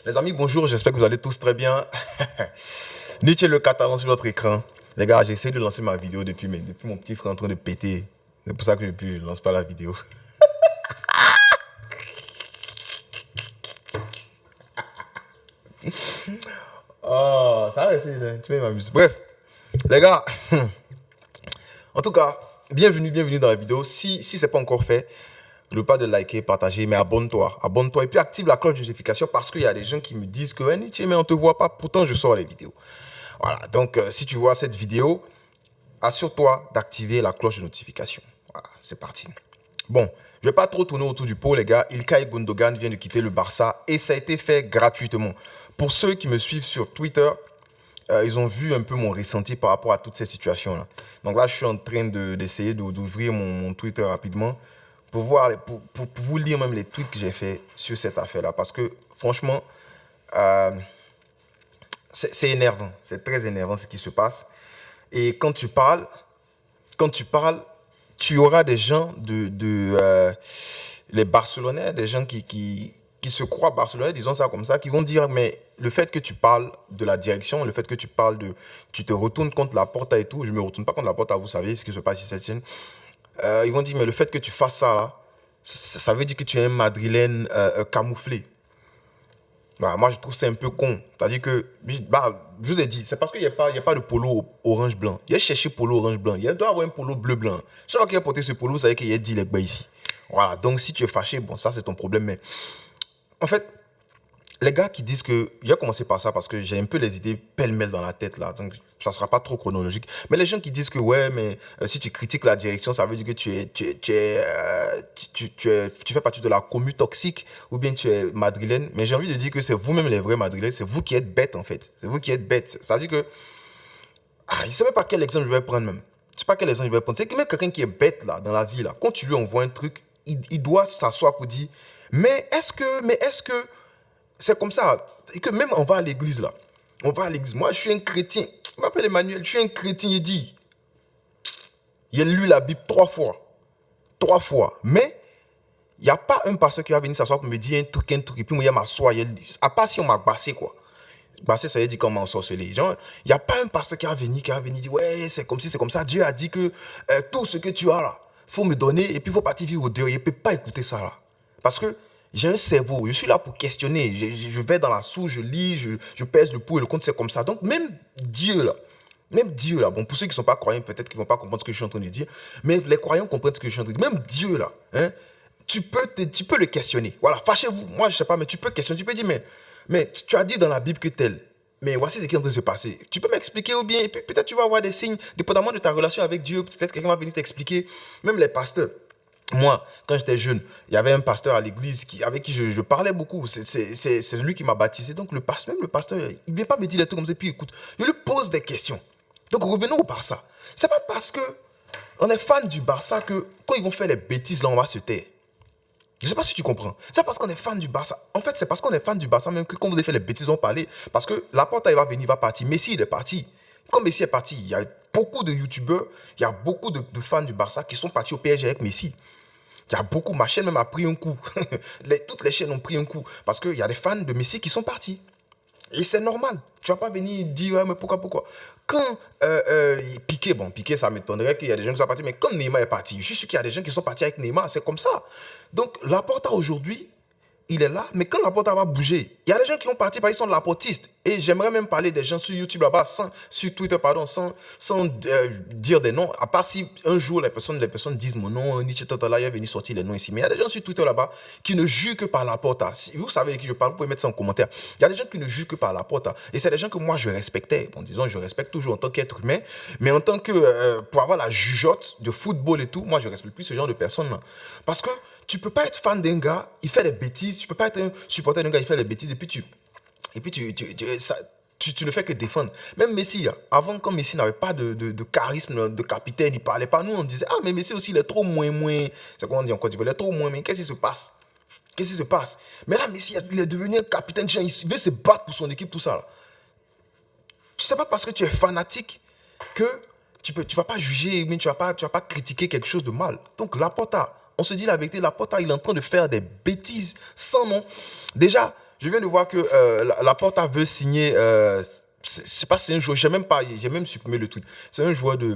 Les amis, bonjour, j'espère que vous allez tous très bien. Nietzsche le catalan sur votre écran. Les gars, j'ai essayé de lancer ma vidéo depuis mon petit frère est en train de péter. C'est pour ça que je ne lance pas la vidéo. Oh, ça va, tu vas m'amuser. Bref, les gars, en tout cas, bienvenue dans la vidéo. Si ce n'est pas encore fait, n'oublie pas de liker, partager, mais abonne-toi. Abonne-toi et puis active la cloche de notification parce qu'il y a des gens qui me disent que Nietzsche, mais on ne te voit pas, pourtant je sors les vidéos. Voilà, donc si tu vois cette vidéo, assure-toi d'activer la cloche de notification. Voilà, c'est parti. Bon, je ne vais pas trop tourner autour du pot, les gars. İlkay Gundogan vient de quitter le Barça et ça a été fait gratuitement. Pour ceux qui me suivent sur Twitter, ils ont vu un peu mon ressenti par rapport à toutes ces situations-là. Donc là, je suis en train d'essayer d'ouvrir mon Twitter rapidement pour vous lire même les tweets que j'ai fait sur cette affaire-là. Parce que franchement, euh, c'est énervant. C'est très énervant ce qui se passe. Et quand tu parles, tu auras des gens les Barcelonais, des gens qui se croient Barcelonais, disons ça comme ça, qui vont dire, mais le fait que tu parles de la direction, le fait que tu te retournes contre la porte et tout, je me retourne pas contre la porte, vous savez ce qui se passe ici, cette chaîne. Ils vont dire, mais le fait que tu fasses ça là, ça veut dire que tu es un Madrilène camouflé. Bah, moi, je trouve c'est un peu con. C'est-à-dire que, bah, je vous ai dit, c'est parce qu'il n'y a pas de polo orange-blanc. Il a cherché polo orange-blanc. Il doit avoir un polo bleu-blanc. Chaque fois qu'il a porté ce polo, vous savez qu'il y a dit les gars ici. Voilà, donc si tu es fâché, bon, ça c'est ton problème. Mais en fait, les gars qui disent que, j'ai commencé par ça parce que j'ai un peu les idées pêle-mêle dans la tête là, donc ça sera pas trop chronologique. Mais les gens qui disent que ouais, mais si tu critiques la direction, ça veut dire que tu fais partie de la commu toxique ou bien tu es madrilène. Mais j'ai envie de dire que c'est vous-même les vrais madrilènes, c'est vous qui êtes bêtes en fait. C'est vous qui êtes bêtes. Ça veut dire que, je ne sais même pas quel exemple je vais prendre même. Je sais pas quel exemple je vais prendre. C'est que même quelqu'un qui est bête là, dans la vie là, quand tu lui envoies un truc, il doit s'asseoir pour dire, mais est-ce que c'est comme ça. Et que même on va à l'église là. On va à l'église. Moi, je suis un chrétien. Je m'appelle Emmanuel. Je suis un chrétien. Il dit. Il a lu la Bible 3 fois. 3 fois. Mais il n'y a pas un pasteur qui va venir s'asseoir pour me dire un truc. Et puis moi, il m'assoit. À part si on m'a bassé quoi. Bassé, ça veut dire comment on sorceler. Genre, il n'y a pas un pasteur qui va venir dire ouais, c'est comme si, c'est comme ça. Dieu a dit que tout ce que tu as là, faut me donner et puis il faut partir vivre au dehors. Il ne peut pas écouter ça là. Parce que j'ai un cerveau, je suis là pour questionner. Je vais dans la source, je lis, je pèse le pour et le contre, c'est comme ça. Donc même Dieu là, bon, pour ceux qui ne sont pas croyants, peut-être qu'ils ne vont pas comprendre ce que je suis en train de dire, mais les croyants comprennent ce que je suis en train de dire. Même Dieu là, hein, tu peux le questionner. Voilà, fâchez-vous. Moi, je ne sais pas, mais tu peux questionner. Tu peux dire, mais tu as dit dans la Bible que tel. Mais voici ce qui est en train de se passer. Tu peux m'expliquer ou bien, peut-être tu vas avoir des signes, dépendamment de ta relation avec Dieu. Peut-être quelqu'un va venir t'expliquer. Même les pasteurs. Moi, quand j'étais jeune, il y avait un pasteur à l'église avec qui je parlais beaucoup. C'est lui qui m'a baptisé. Donc, même le pasteur, il ne vient pas me dire des trucs comme ça. Puis, écoute, je lui pose des questions. Donc, revenons au Barça. C'est pas parce que on est fan du Barça que quand ils vont faire les bêtises, là, on va se taire. Je ne sais pas si tu comprends. C'est parce qu'on est fan du Barça. En fait, c'est parce qu'on est fan du Barça même que quand vous avez fait les bêtises, on va parler. Parce que Laporte, il va venir, il va partir. Messi, il est parti. Quand Messi est parti, il y a beaucoup de youtubeurs, il y a beaucoup de fans du Barça qui sont partis au PSG avec Messi. Il y a beaucoup, ma chaîne même a pris un coup. Toutes les chaînes ont pris un coup. Parce qu'il y a des fans de Messi qui sont partis. Et c'est normal. Tu vas pas venir dire, ouais, mais pourquoi. Quand Piqué, bon, Piqué, ça m'étonnerait qu'il y a des gens qui sont partis, mais quand Neymar est parti, je suis sûr qu'il y a des gens qui sont partis avec Neymar, c'est comme ça. Donc, Laporta aujourd'hui, il est là, mais quand Laporta va bouger, il y a des gens qui ont parti parce qu'ils sont de laportistes. Et j'aimerais même parler des gens sur YouTube là-bas, sur Twitter, pardon, sans dire des noms, à part si un jour les personnes disent mon nom, Nietzsche Tatala, il est venu sortir les noms ici. Mais il y a des gens sur Twitter là-bas qui ne jugent que par Laporta. Si vous savez de qui je parle, vous pouvez mettre ça en commentaire. Il y a des gens qui ne jugent que par Laporta. Et c'est des gens que moi je respectais. Bon, disons, je respecte toujours en tant qu'être humain, mais en tant que, pour avoir la jugeote de football et tout, moi je respecte plus ce genre de personnes-là. Parce que tu peux pas être fan d'un gars, il fait des bêtises. Tu peux pas être un supporter d'un gars, il fait des bêtises. Et puis tu ne fais que défendre. Même Messi, avant, quand Messi n'avait pas de charisme de capitaine, il parlait pas. Nous, on disait, ah, mais Messi aussi, il est trop moins. C'est comment on dit encore, il est trop moins. Mais qu'est-ce qui se passe? Qu'est-ce qui se passe? Mais là, Messi, il est devenu un capitaine. Il veut se battre pour son équipe, tout ça. Là. Tu sais pas parce que tu es fanatique que tu vas pas juger, mais tu vas pas critiquer quelque chose de mal. Donc, Laporta, on se dit la vérité, Laporta, il est en train de faire des bêtises sans nom. Déjà, Je viens de voir que Laporta veut signer. Je sais pas, c'est un joueur. J'ai même supprimé le tweet. C'est un joueur de.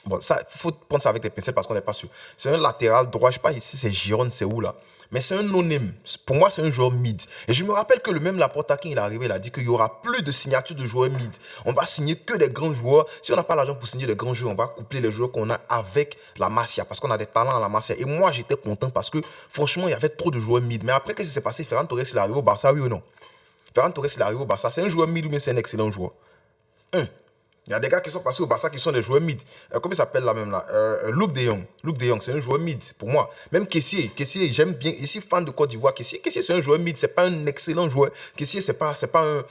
Bon, ça, faut prendre ça avec des pincettes parce qu'on n'est pas sûr. C'est un latéral droit, je sais pas si c'est Gironde, c'est où là. Mais c'est un no-name. Pour moi, c'est un joueur mid. Et je me rappelle que le même Laporta, quand il est arrivé, il a dit qu'il y aura plus de signature de joueurs mid. On va signer que des grands joueurs. Si on n'a pas l'argent pour signer des grands joueurs, on va coupler les joueurs qu'on a avec la Masia. Parce qu'on a des talents à la Masia. Et moi, j'étais content parce que, franchement, il y avait trop de joueurs mid. Mais après, qu'est-ce qui s'est passé? Ferran Torres, il est arrivé au Barça, oui ou non? Ferran Torres, il est arrivé au Barça. C'est un joueur mid ou bien c'est un excellent joueur? Il y a des gars qui sont passés au Barça qui sont des joueurs mid. Comment il s'appelle là même là Luke de Jong. Luke de Jong, c'est un joueur mid pour moi. Même Kessié, j'aime bien. Je suis fan de Côte d'Ivoire. Kessié, c'est un joueur mid. C'est pas un excellent joueur. Kessié, c'est pas un.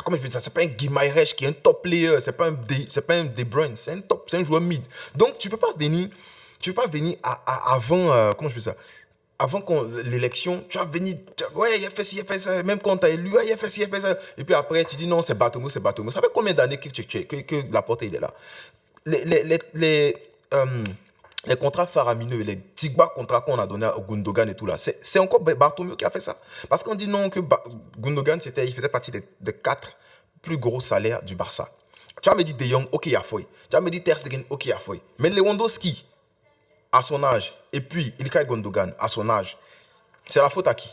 Comment je peux dire ça? C'est pas un Guimarães qui est un top player. C'est pas un De Bruyne. C'est un joueur mid. Donc tu peux pas venir. Avant. Comment je peux dire ça? Avant l'élection, tu vas venir, ouais, il a fait ci, il a fait ça, même quand tu as élu, ouais, il a fait ci, il a fait ça. Et puis après, tu dis non, c'est Bartomeu, c'est Bartomeu. Ça fait combien d'années que Laporte il est là? Les contrats faramineux, les Tigba contrats qu'on a donnés à Gundogan et tout là, c'est encore Bartomeu qui a fait ça. Parce qu'on dit non, que Gundogan, il faisait partie des 4 plus gros salaires du Barça. Tu vas me dire De Jong, ok, il a fait. Tu vas me dire Ter Stegen, ok, il a fait. Mais Lewandowski, à son âge, et puis Ilkay Gundogan, à son âge, c'est la faute à qui?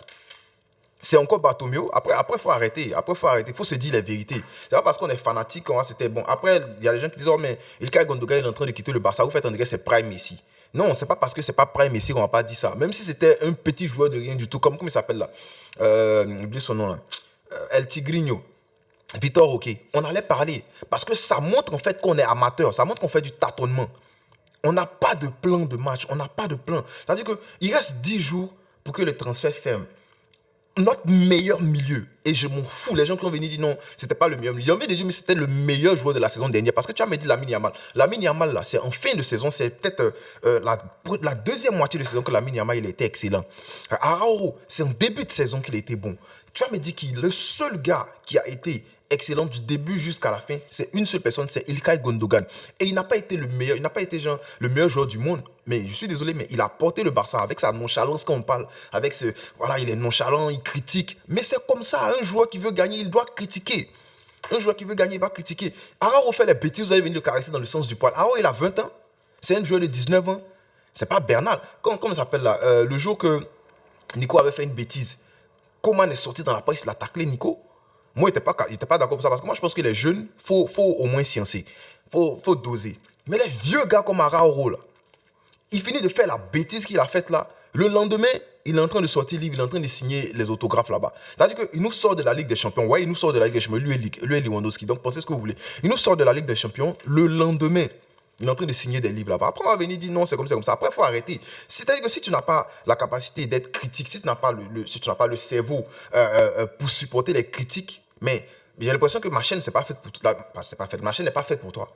C'est encore Bartomeu. Après, il faut arrêter. Il faut se dire la vérité. C'est pas parce qu'on est fanatique qu'on va c'était bon. Après, il y a des gens qui disent, oh, mais Ilkay Gundogan est en train de quitter le Barça. Vous faites en dire que c'est Prime Messi. Non, c'est pas parce que c'est pas Prime Messi qu'on va pas dire ça. Même si c'était un petit joueur de rien du tout, comme il s'appelle là. Oubliez son nom là. El Tigrinho. Vitor Roque. On allait parler. Parce que ça montre en fait qu'on est amateur. Ça montre qu'on fait du tâtonnement. On n'a pas de plan de match, on n'a pas de plan. C'est-à-dire qu'il reste 10 jours pour que le transfert ferme. Notre meilleur milieu, et je m'en fous, les gens qui ont venu dire non, c'était pas le meilleur milieu. J'ai envie de dire, mais c'était le meilleur joueur de la saison dernière. Parce que tu as me dit Lamine Yamal. Lamine Yamal, là, c'est en fin de saison, c'est peut-être la deuxième moitié de saison que Lamine Yamal, il a été excellent. Araujo, c'est en début de saison qu'il a été bon. Tu as me dit qu'il est le seul gars qui a été excellent du début jusqu'à la fin, c'est une seule personne, c'est Ilkay Gundogan. Et il n'a pas été le meilleur, il n'a pas été genre le meilleur joueur du monde, mais je suis désolé, mais il a porté le Barça avec sa nonchalance quand on parle, avec ce, voilà, il est nonchalant, il critique. Mais c'est comme ça, un joueur qui veut gagner, il doit critiquer. Un joueur qui veut gagner, il va critiquer. Araujo fait les bêtises, vous allez venir le caresser dans le sens du poil. Araujo, il a 20 ans, c'est un joueur de 19 ans. C'est pas Bernal. Comment ça s'appelle là le jour que Nico avait fait une bêtise, Coman est sorti dans la presse, il a taclé Nico. Moi, je n'étais pas d'accord pour ça parce que moi, je pense que les jeunes, faut au moins sciencer. Faut doser. Mais les vieux gars comme Araujo, là, il finit de faire la bêtise qu'il a faite là. Le lendemain, il est en train de sortir livre, il est en train de signer les autographes là-bas. C'est-à-dire qu'il nous sort de la Ligue des Champions. Ouais, il nous sort de la Ligue des Champions. Lui et Lewandowski. Donc, pensez ce que vous voulez. Il nous sort de la Ligue des Champions. Le lendemain, il est en train de signer des livres là-bas. Après, on va venir dire non, c'est comme ça. Après, il faut arrêter. C'est-à-dire que si tu n'as pas la capacité d'être critique, si tu n'as pas le cerveau pour supporter les critiques, mais j'ai l'impression que ma chaîne, c'est pas faite pour toi. Ma chaîne n'est pas faite pour toi.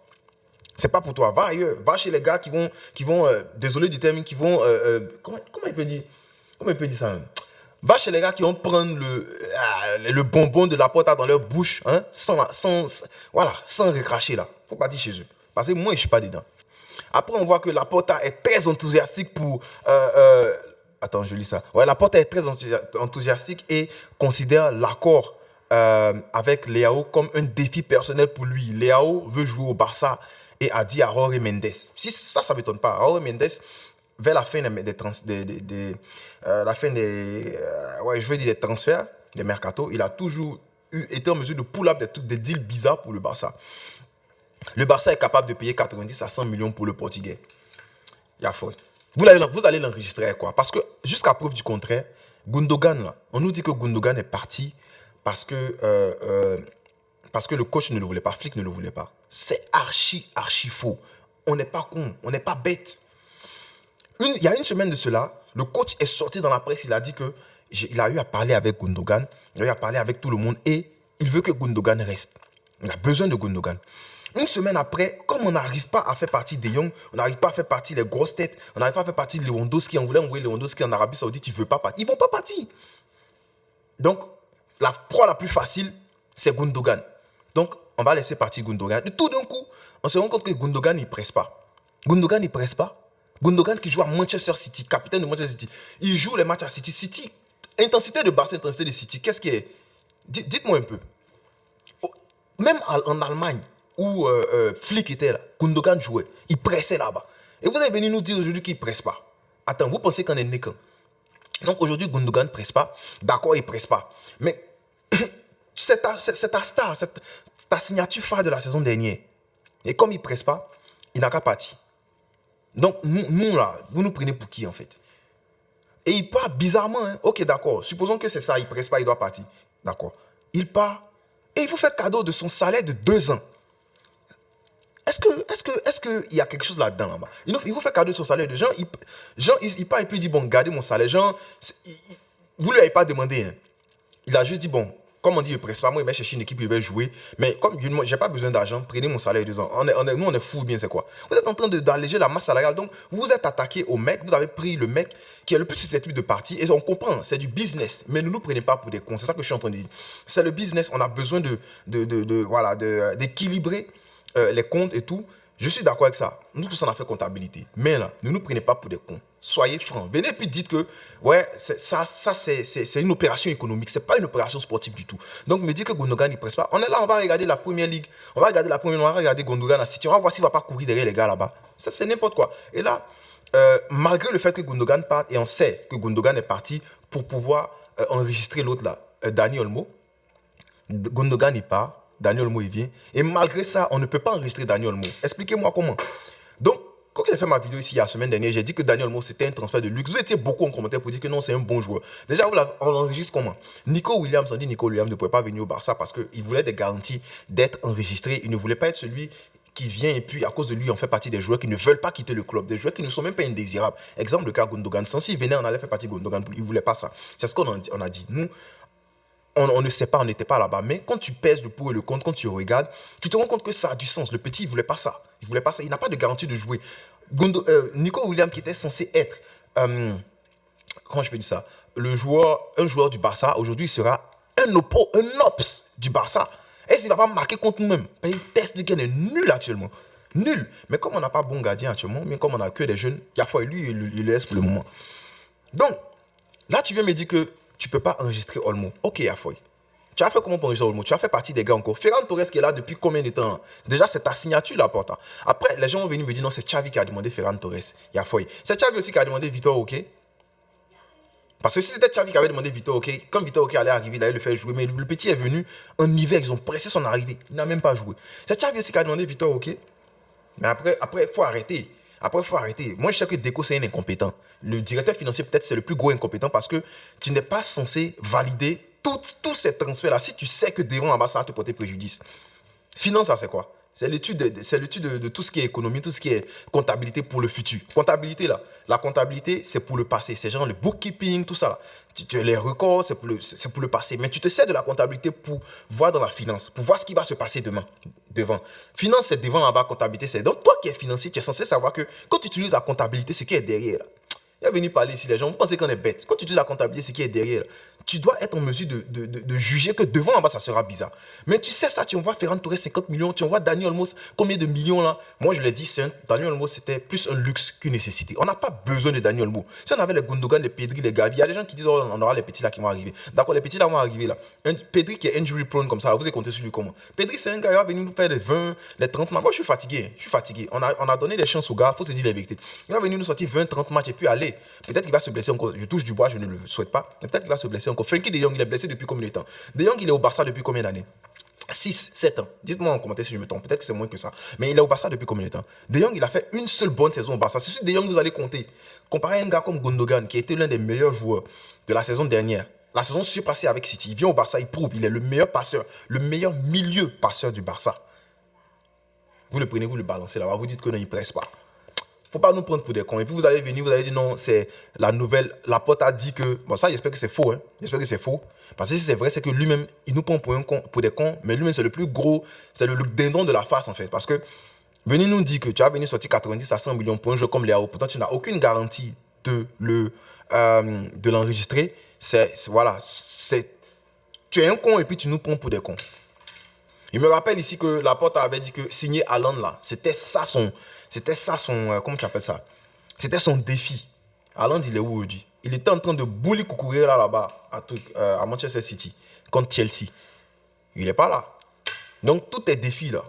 C'est pas pour toi. Va ailleurs. Va chez les gars qui vont désolé du terme, qui vont, comment il peut dire ça même? Va chez les gars qui vont prendre le bonbon de la porte dans leur bouche, hein, sans recracher là. Faut pas dire chez eux. Parce que moi, je suis pas dedans. Après, on voit que la porte est très enthousiastique pour... attends, je lis ça. Ouais, la porte est très enthousiastique et considère l'accord avec Leao comme un défi personnel pour lui. Leao veut jouer au Barça et a dit à Jorge Mendes. Si ça ne m'étonne pas. Jorge Mendes, vers la fin des transferts, des mercato, il a toujours été en mesure de pull up des deals bizarres pour le Barça. Le Barça est capable de payer 90 à 100 millions pour le Portugais. Il y a folie. Vous allez l'enregistrer quoi? Parce que jusqu'à preuve du contraire, Gundogan, là, on nous dit que Gundogan est parti parce que le coach ne le voulait pas, Flick ne le voulait pas. C'est archi faux. On n'est pas con, on n'est pas bête. Il y a une semaine de cela, le coach est sorti dans la presse, il a dit qu'il a eu à parler avec Gundogan, il a eu à parler avec tout le monde et il veut que Gundogan reste. Il a besoin de Gundogan. Une semaine après, comme on n'arrive pas à faire partie des Young, on n'arrive pas à faire partie des grosses têtes, on n'arrive pas à faire partie de Lewandowski, on voulait envoyer Lewandowski en Arabie Saoudite, il ne veut pas partir. Ils ne vont pas partir. Donc, la proie la plus facile, c'est Gundogan. Donc, on va laisser partir Gundogan. De tout d'un coup, on se rend compte que Gundogan, il ne presse pas. Gundogan, il ne presse pas. Gundogan qui joue à Manchester City, capitaine de Manchester City. Il joue les matchs à City. City, Intensité de Barça, intensité de City, qu'est-ce qui est? Dites-moi un peu. Même en Allemagne, où Flick était là, Gundogan jouait, il pressait là-bas. Et vous allez venir nous dire aujourd'hui qu'il ne presse pas. Attends, vous pensez qu'on est né quand? Donc aujourd'hui, Gundogan ne presse pas. D'accord, il ne presse pas. Mais c'est ta star, c'est ta signature phare de la saison dernière. Et comme il ne presse pas, il n'a qu'à partir. Donc nous là, vous nous prenez pour qui en fait? Et il part bizarrement. Hein. Ok, d'accord. Supposons que c'est ça, il ne presse pas, il doit partir. D'accord. Il part et il vous fait cadeau de son salaire de 2 ans. Est-ce qu'il y a quelque chose là-dedans là-bas? Il vous fait cadeau de son salaire de gens. Il part et puis il dit bon, gardez mon salaire. Genre, vous ne lui avez pas demandé. Hein. Il a juste dit bon, comme on dit, il ne presse pas. Moi, il va chercher une équipe, il va jouer. Mais comme je n'ai pas besoin d'argent, prenez mon salaire de 2 ans. Nous, on est fous bien, c'est quoi? Vous êtes en train d'alléger la masse salariale. Donc, vous vous êtes attaqué au mec. Vous avez pris le mec qui est le plus susceptible de partir. Et on comprend, c'est du business. Mais ne nous prenez pas pour des cons. C'est ça que je suis en train de dire. C'est le business. On a besoin d'équilibrer les comptes et tout. Je suis d'accord avec ça. Nous tous, on a fait comptabilité. Mais là, ne nous prenez pas pour des cons. Soyez francs. Venez et puis dites que, ouais, c'est une opération économique. C'est pas une opération sportive du tout. Donc, me dire que Gundogan, il ne presse pas. On est là, on va regarder la première ligue. On va regarder la première, on va regarder Gundogan à City. On va voir s'il ne va pas courir derrière les gars là-bas. Ça, c'est n'importe quoi. Et là, malgré le fait que Gundogan parte, et on sait que Gundogan est parti pour pouvoir enregistrer l'autre là, Dani Olmo. Gundogan, il part. Dani Olmo, il vient. Et malgré ça, on ne peut pas enregistrer Dani Olmo. Expliquez-moi comment. Donc, quand j'ai fait ma vidéo ici la semaine dernière, j'ai dit que Dani Olmo, c'était un transfert de luxe. Vous étiez beaucoup en commentaire pour dire que non, c'est un bon joueur. Déjà, on l'enregistre comment? Nico Williams, on dit Nico Williams ne pouvait pas venir au Barça parce qu'il voulait des garanties d'être enregistré. Il ne voulait pas être celui qui vient et puis à cause de lui, on fait partie des joueurs qui ne veulent pas quitter le club, des joueurs qui ne sont même pas indésirables. Exemple, le cas Gundogan. Sans s'il venait, on allait faire partie de Gundogan. Il ne voulait pas ça. C'est ce qu'on a dit. Nous, on ne sait pas, on n'était pas là-bas. Mais quand tu pèses le pour et le contre, quand tu regardes, tu te rends compte que ça a du sens. Le petit, il ne voulait pas ça. Il voulait pas ça. Il n'a pas de garantie de jouer. Nico Williams, qui était censé être, comment je peux dire ça, un joueur du Barça, aujourd'hui, il sera un ops du Barça. Et s'il ne va pas marquer contre nous-mêmes, il teste qu'il est nul actuellement. Nul. Mais comme on n'a pas bon gardien actuellement, mais comme on n'a que des jeunes, Yafoy, lui, il le laisse pour le moment. Donc, là, tu viens me dire que tu ne peux pas enregistrer Olmo. Ok, Yafoy. Tu as fait comment pour enregistrer Olmo? Tu as fait partie des gars encore. Ferran Torres qui est là depuis combien de temps? Déjà, c'est ta signature, là, porte. Après, les gens vont venir me dire non, c'est Xavi qui a demandé Ferran Torres. Yafoy. C'est Xavi aussi qui a demandé Vitor Ok. Parce que si c'était Xavi qui avait demandé Vitor Ok, quand Vitor Ok allait arriver, il allait le faire jouer. Mais le petit est venu en hiver, ils ont pressé son arrivée. Il n'a même pas joué. C'est Xavi aussi qui a demandé Vitor Ok. Mais après, il faut arrêter. Après, il faut arrêter. Moi, je sais que Deco, c'est un incompétent. Le directeur financier, peut-être, c'est le plus gros incompétent parce que tu n'es pas censé valider tous ces transferts-là. Si tu sais que devant là-bas, ça va te porter préjudice. Finance, ça, c'est quoi? C'est l'étude de tout ce qui est économie, tout ce qui est comptabilité pour le futur. Comptabilité, là. La comptabilité, c'est pour le passé. C'est genre le bookkeeping, tout ça. Là. Les records, c'est pour le passé. Mais tu te sers de la comptabilité pour voir dans la finance, pour voir ce qui va se passer demain, devant. Finance, c'est devant, là-bas. Comptabilité, c'est... Donc, toi qui es financier, tu es censé savoir que quand tu utilises la comptabilité, ce qui est derrière, là. Il va venir parler ici, les gens, vous pensez qu'on est bête. Quand tu utilises la comptabilité, ce qui est derrière, là, tu dois être en mesure de juger que devant en bas, ça sera bizarre. Mais tu sais ça, tu envoies Ferran Torres 50 millions, tu envoies Dani Olmo combien de millions là? Moi, je l'ai dit, Dani Olmo, c'était plus un luxe qu'une nécessité. On n'a pas besoin de Dani Olmo. Si on avait les Gundogan, les Pedri, les Gavi, il y a des gens qui disent, oh, on aura les petits là qui vont arriver. D'accord, les petits là vont arriver là. Pedri qui est injury prone comme ça, là, vous avez compté sur lui comment? Pedri, c'est un gars qui va venir nous faire les 20, les 30 matchs. Moi, je suis fatigué. On a donné des chances au gars, il faut se dire la vérité. Il va venir nous sortir 20, 30 matchs et puis aller. Peut-être qu'il va se blesser encore. Je touche du bois, je ne le souhaite pas. Mais peut-être qu'il va se blesser encore. Frankie de Jong, il est blessé depuis combien de temps? De Jong, il est au Barça depuis combien d'années? 6, 7 ans. Dites-moi en commentaire si je me trompe. Peut-être que c'est moins que ça. Mais il est au Barça depuis combien de temps? De Jong, il a fait une seule bonne saison au Barça. C'est sûr, De Jong, vous allez compter. Comparé à un gars comme Gundogan, qui était l'un des meilleurs joueurs de la saison dernière. La saison surpassée avec City. Il vient au Barça, il prouve. Il est le meilleur passeur. Le meilleur milieu passeur du Barça. Vous le prenez, vous le balancez là-bas. Vous dites que non, il ne presse pas. Faut pas nous prendre pour des cons. Et puis vous allez venir, vous allez dire non, c'est la nouvelle. Laporte a dit que. Bon, ça, j'espère que c'est faux. Hein. J'espère que c'est faux. Parce que si c'est vrai, c'est que lui-même, il nous prend pour des cons. Mais lui-même, c'est le plus gros. C'est le dindon de la face, en fait. Parce que venez nous dire que tu as venu sortir 90 à 100 millions pour un jeu comme Léao. Pourtant, tu n'as aucune garantie de l'enregistrer. Voilà. Tu es un con et puis tu nous prends pour des cons. Il me rappelle ici que Laporte avait dit que signer Haaland là, c'était ça son, comment tu appelles ça? C'était son défi. Haaland, il est où aujourd'hui? Il était en train de bouler coucourir là-bas à Manchester City contre Chelsea. Il n'est pas là. Donc, tout est défi là.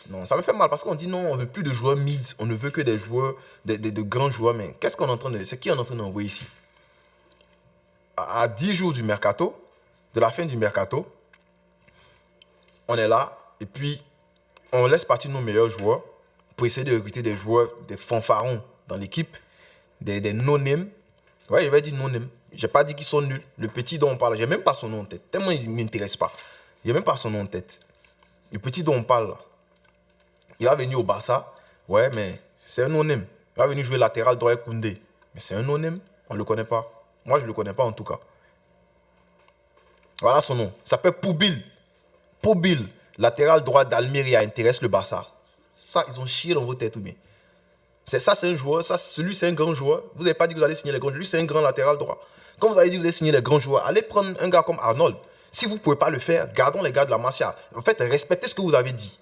Non, ça me fait mal parce qu'on dit non, on ne veut plus de joueurs mid, on ne veut que des joueurs, de grands joueurs. Mais qu'est-ce qu'on est en train de. C'est qui on est en train d'envoyer ici? À 10 jours du mercato, de la fin du mercato, on est là et puis on laisse partir nos meilleurs joueurs pour essayer de recruter des joueurs, des fanfarons dans l'équipe, des no-name. Ouais, je vais dire no-name. Je n'ai pas dit qu'ils sont nuls. Le petit dont on parle, je n'ai même pas son nom en tête. Tellement il ne m'intéresse pas. Je n'ai même pas son nom en tête. Le petit dont on parle, là, il va venir au Barça. Ouais, mais c'est un no-name. Il va venir jouer latéral droit avec Koundé. Mais c'est un no-name. On ne le connaît pas. Moi, je ne le connais pas en tout cas. Voilà son nom. Il s'appelle Poubil. Poubil, latéral droit d'Almeria, intéresse le Barça. Ça, ils ont chié dans vos têtes ou bien. Ça, c'est un joueur. Celui, c'est un grand joueur. Vous n'avez pas dit que vous allez signer les grands. Lui, c'est un grand latéral droit. Quand vous avez dit que vous allez signer les grands joueurs, allez prendre un gars comme Arnold. Si vous ne pouvez pas le faire, gardons les gars de la Masia. En fait, respectez ce que vous avez dit.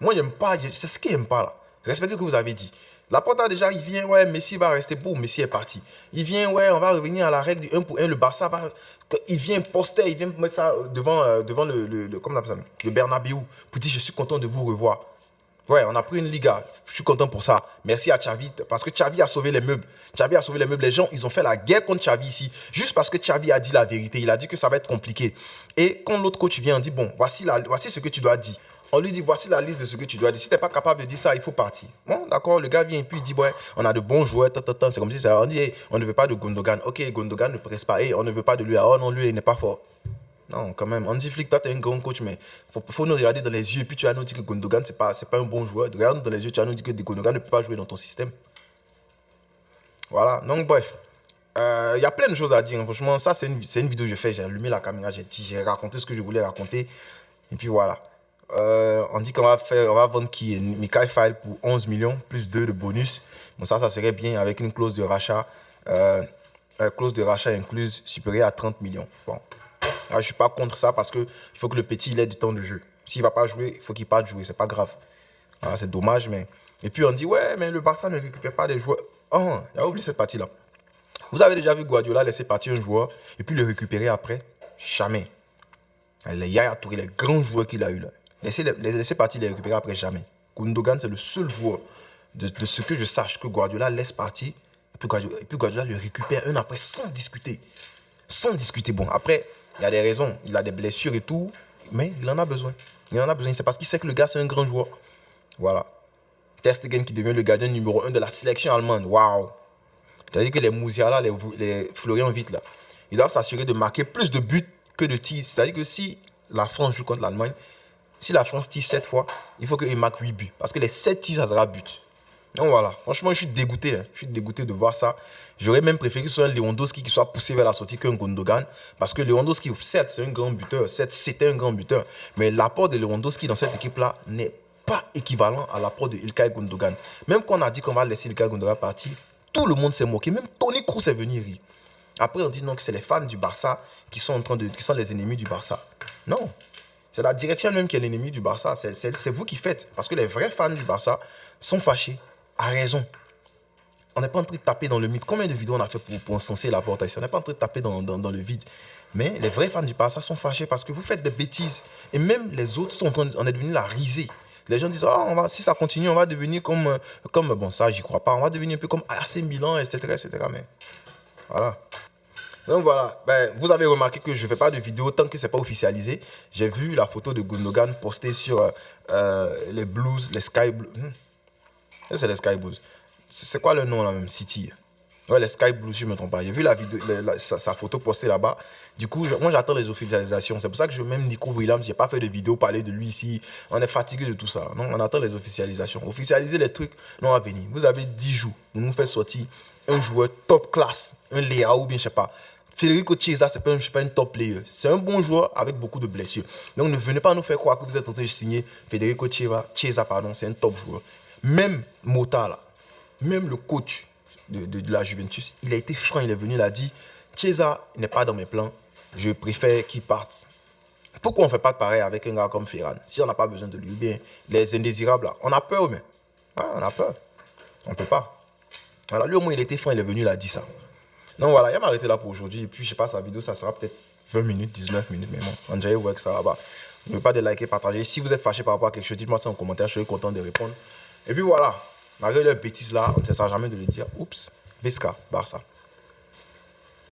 Moi, j'aime pas. C'est ce qu'il n'aime pas là. Respectez ce que vous avez dit. Laporta, déjà, il vient, ouais, Messi va rester pour. Messi est parti. Il vient, ouais, on va revenir à la règle du 1 pour 1. Le Barça va. Il vient poster, il vient mettre ça devant comment on appelle ça, le Bernabéu pour dire je suis content de vous revoir. Ouais, on a pris une Liga. Je suis content pour ça. Merci à Xavi parce que Xavi a sauvé les meubles. Xavi a sauvé les meubles. Les gens, ils ont fait la guerre contre Xavi ici. Juste parce que Xavi a dit la vérité. Il a dit que ça va être compliqué. Et quand l'autre coach vient, on dit bon, voici ce que tu dois dire. On lui dit voici la liste de ce que tu dois dire. Si tu n'es pas capable de dire ça, il faut partir. Bon, d'accord, le gars vient et puis il dit ouais, on a de bons joueurs. C'est comme si ça. On dit hey, on ne veut pas de Gundogan. Ok, Gundogan ne presse pas. Hey, on ne veut pas de lui. Oh non, lui, il n'est pas fort. Non, quand même. Hansi Flick, toi, tu es un grand coach, mais il faut nous regarder dans les yeux. Et puis tu vas nous dire que Gundogan, ce n'est pas un bon joueur. Regarde-nous dans les yeux, tu vas nous dire que Gundogan ne peut pas jouer dans ton système. Voilà, donc bref. Il y a plein de choses à dire. Hein. Franchement, ça, c'est une vidéo que j'ai fait. J'ai allumé la caméra, j'ai raconté ce que je voulais raconter. Et puis voilà. On dit qu'on va vendre qui est Mikai File pour 11 millions, plus 2 de bonus. Bon, ça serait bien avec une clause de rachat. Clause de rachat incluse supérieure à 30 millions. Bon. Alors, je ne suis pas contre ça parce qu'il faut que le petit il ait du temps de jeu. S'il ne va pas jouer, il faut qu'il parte jouer. C'est pas grave. Voilà, c'est dommage. Mais... Et puis on dit, ouais, mais le Barça ne récupère pas des joueurs. Oh, il a oublié cette partie-là. Vous avez déjà vu Guardiola laisser partir un joueur et puis le récupérer après? Jamais. Les Yaya Touré, les grands joueurs qu'il a eu là. Laisser partir, les récupérer après, jamais. Gundogan, c'est le seul joueur de ce que je sache que Guardiola laisse partir et puis Guardiola le récupère un après sans discuter. Sans discuter. Bon, après... Il y a des raisons, il a des blessures et tout, mais il en a besoin. Il en a besoin, c'est parce qu'il sait que le gars, c'est un grand joueur. Voilà. Ter Stegen qui devient le gardien numéro 1 de la sélection allemande. Waouh. C'est-à-dire que les Musiala, les Florian Wirtz, là, ils doivent s'assurer de marquer plus de buts que de tirs. C'est-à-dire que si la France joue contre l'Allemagne, si la France tire 7 fois, il faut qu'il marque 8 buts. Parce que les 7 tirs, ça sera but. Donc voilà, franchement, je suis dégoûté. Hein. Je suis dégoûté de voir ça. J'aurais même préféré que ce soit un Lewandowski qui soit poussé vers la sortie qu'un Gundogan. Parce que Lewandowski, certes, c'est un grand buteur. Certes, c'était un grand buteur. Mais l'apport de Lewandowski dans cette équipe-là n'est pas équivalent à l'apport de Ilkay Gundogan. Même quand on a dit qu'on va laisser Ilkay Gundogan partir, tout le monde s'est moqué. Même Toni Kroos est venu rire. Après, on dit non, que c'est les fans du Barça qui sont les ennemis du Barça. Non. C'est la direction même qui est l'ennemi du Barça. C'est vous qui faites. Parce que les vrais fans du Barça sont fâchés. A raison. On n'est pas en train de taper dans le mythe. Combien de vidéos on a fait pour encenser la porte ici? On n'est pas en train de taper dans le vide. Mais les vrais fans du Barça sont fâchés parce que vous faites des bêtises. Et même les autres on est devenu la risée. Les gens disent, si ça continue, on va devenir comme bon, ça, j'y crois pas. On va devenir un peu comme AC Milan, etc., etc. Mais voilà. Donc voilà, vous avez remarqué que je ne fais pas de vidéo tant que ce n'est pas officialisé. J'ai vu la photo de Gundogan postée sur les Blues, les Sky Blues. C'est les Sky Blues. C'est quoi le nom là même? City. Ouais, les Sky Blues, je ne me trompe pas. J'ai vu la vidéo, sa photo postée là-bas. Du coup, moi j'attends les officialisations. C'est pour ça que même Nico Williams, je n'ai pas fait de vidéo parler de lui ici. On est fatigué de tout ça. Non, on attend les officialisations. Officialiser les trucs, non, à venir. Vous avez 10 jours pour nous faire sortir un joueur top classe, un Léa ou bien je ne sais pas. Federico Chiesa, ce n'est pas un top player. C'est un bon joueur avec beaucoup de blessures. Donc ne venez pas nous faire croire que vous êtes en train de signer Federico Chiesa, c'est un top joueur. Même Mota, là, même le coach de la Juventus, il a été franc, il est venu, il a dit Chiesa n'est pas dans mes plans, je préfère qu'il parte. Pourquoi on ne fait pas pareil avec un gars comme Ferran? Si on n'a pas besoin de lui, bien, les indésirables, là, on a peur, mais on a peur. On ne peut pas. Alors lui, au moins, il était franc, il est venu, il a dit ça. Donc voilà, il va m'arrêter là pour aujourd'hui. Et puis, je sais pas, sa vidéo, ça sera peut-être 20 minutes, 19 minutes, mais bon, on dirait que ça va. N'oubliez pas de liker, partager. Si vous êtes fâché par rapport à quelque chose, dites-moi ça en commentaire, je serai content de répondre. Et puis voilà, malgré les bêtises là, on ne cessera jamais de le dire. Oups, Visca, Barça.